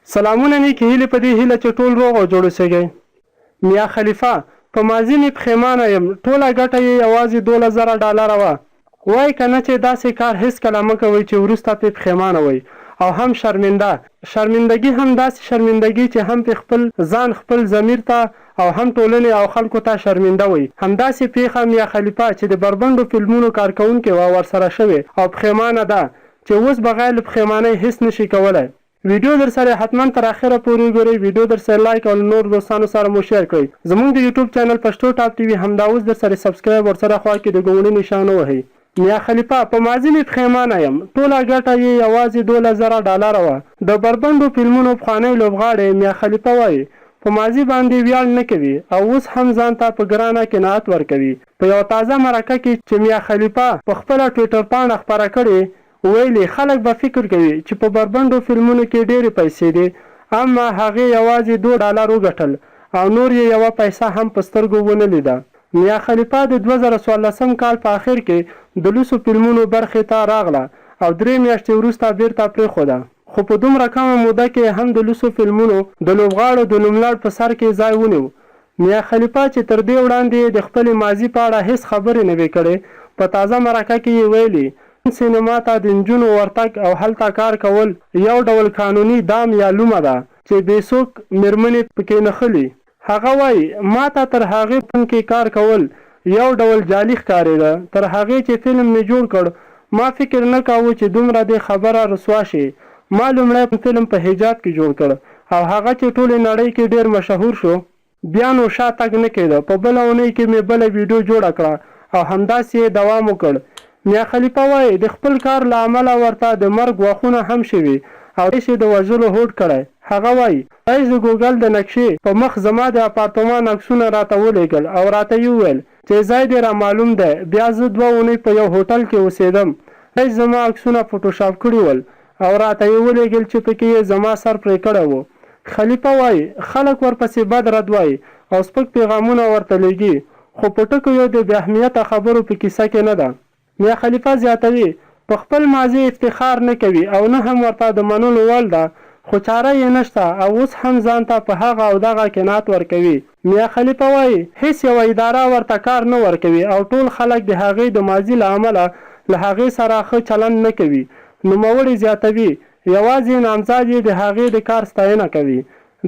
سلامونه نیکې هیلې په دې هیله چې ټول روغ او جوړ اوسئ. میا خلیفه په ماضي مې پښیمانه یم، ټوله ګټه یې یوازې $12,000 وه. وایي که نه چې داسې کار هېڅکله مه کوئ چې وروسته پرې پښیمانه وئ او هم شرمنده. شرمندګي هم داسې شرمندګي چې هم پرې خپل ځان خپل ضمیر ته او هم ټولنې او خلکو ته شرمنده وئ. همداسې پیښه میا خلیفه چې د بربنډو فلمونو کارکوونکې وه ورسره شوې او پښیمانه ده چې اوس بغیر له پښیمانۍ هېڅ نشي کولی. ویډیو در سره حتما تر اخره پورې وګورئ. ویډیو در سره لایک او نور دوستانو سره مو شیر کړئ. زموږ د یوټیوب چینل پښتو ټاپ ټي وي همدا اوس در سره سبسکرایب ورسره خوا کې د ګونګړي نشان ووهئ. میا خلیفه په ماضي مې پښیمانه یم، ټوله ګټه یې یوازې $12,000 وه. د بربنډو فلمونو پخوانی لوبغاړی میا خلیفه وایي په ماضي باندې ویاړ نه کوي او اوس هم ځان ته په ګرانه قناعت ورکوي. په یوه تازه مرکه کې چې میا خلیفه په خپله ټویټر پاڼه خپره کړې ویلي خلک به فکر کوي چې په بربنډو فلمونو کې ډېرې پیسې دي، اما هغې یوازې $2 وګټل او نور یې یوه پیسه هم په سترګو ونه لیده. میا خلیفه د 2014 کال په آخر کې د لوسو فلمونو برخې ته راغله او 3 میاشتې وروسته بیرته پرېښوده، خو په دومره کمه موده کې هم د لوسو فلمونو د لوبغاړو د نوملړ په سر کې ځای ونیو. میا خلیفه چې تر دې وړاندې د خپلې ماضي په اړه هېڅ خبرې نه وې کړې، په تازه مرکه کې یې ویلي سینما ته د نجونو ورتګ او هلته کار کول یو ډول قانوني دام یا لومه ده چې بېڅوک مېرمنې پکې نښلي. هغه وایي ما ته تر هغې فن کې کار کول یو ډول جالي ښکارېده. تر هغې چې فلم مې جوړ کړ ما فکر نه کاوه چې دومره دې خبره رسوا شي. ما لومړی فلم په حجاب کې جوړ کړ او هغه چې ټولې نړۍ کې ډېر مشهور شو بیا نو شا تګ نه کېده. په بله اونۍ کې مې بله ویډیو جوړه کړه او همداسې یې دوام وکړ. میا خلیفه وایي د خپل کار له امله ورته د مرګ غوښونه هم شوي او یې د وژلو هوډ کړی. هغه وایي رئیس د ګوګل د نقشې په مخ زما د اپارتمان عکسونه راته ولېږل او راته یې وویل چې ځای دې را معلوم دی. بیا زه 2 اونۍ په یو هوټل کې اوسېدم. رئیس زما عکسونه فوټوشاپ کړي ول او راته یې ولېږل چې پکې یې زما سر پرې کړی و. خلیفه وایي خلک ورپسې بد رد وایي او سپک پیغامونه ورته لیږي، خو په ټکو یو د بې اهمیته خبرو په کیسه کې نه ده. میا خلیفه زیاتوي په خپل ماضي افتخار نه کوي او نه هم ورته د منلو وړ ده، خو چاره یې نشته او اوس هم ځان ته په هغه او دغه قناعت ورکوي. میا خلیفه وایي هیڅ یوه اداره ورته کار نه ورکوي او ټول خلک د هغې د ماضي له امله له هغې سره ښه چلند نه کوي. نوموړی زیاتوي یوازې نامزد یې د هغې د کار ستاینه کوي.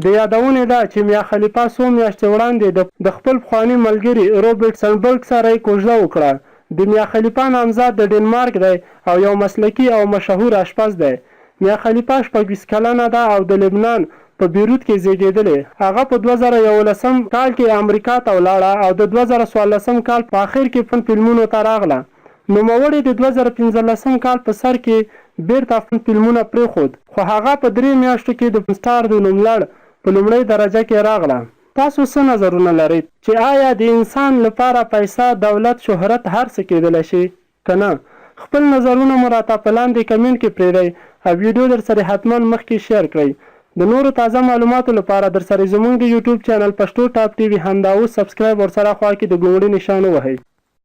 د یادونې ده چې میا خلیفه څو میاشتې وړاندې د خپل پخواني ملګري روبرټ سنبرګ سره یې کوژده وکړه. د میا خلیفه نامزد د ډنمارک دی او یو مسلکي او مشهور اشپز دی. میا خلیفه 26 کلنه ده او د لبنان په بیروت کې زیږېدلې. هغه په 2011 کال کې امریکا ته ولاړه او د 2014 کال په آخر کې فلمونو ته راغله. نوموړی د 2015 کال په سر کې بیرته فلمونه پرېښود، خو هغه په 3 میاشتو کې د سټار د نوملړ په لومړۍ درجه کې راغله. تاسو څه نظرونه لرئ چې آیا د انسان لپاره پیسه، دولت، شهرت هر څه کېدلی شي که نه؟ خپل نظرونه مو راته په لاندې کمنټ کې پرېږدئ او ویډیو در سره حتما مخکې شیر کړئ. د نورو تازه معلوماتو لپاره در سره زموږ د یوټیوب چینل پښتو ټاپ ټي وي همدا اوس سبسکرایب ورسره خوا کې د ګونګړي نشان ووهئ.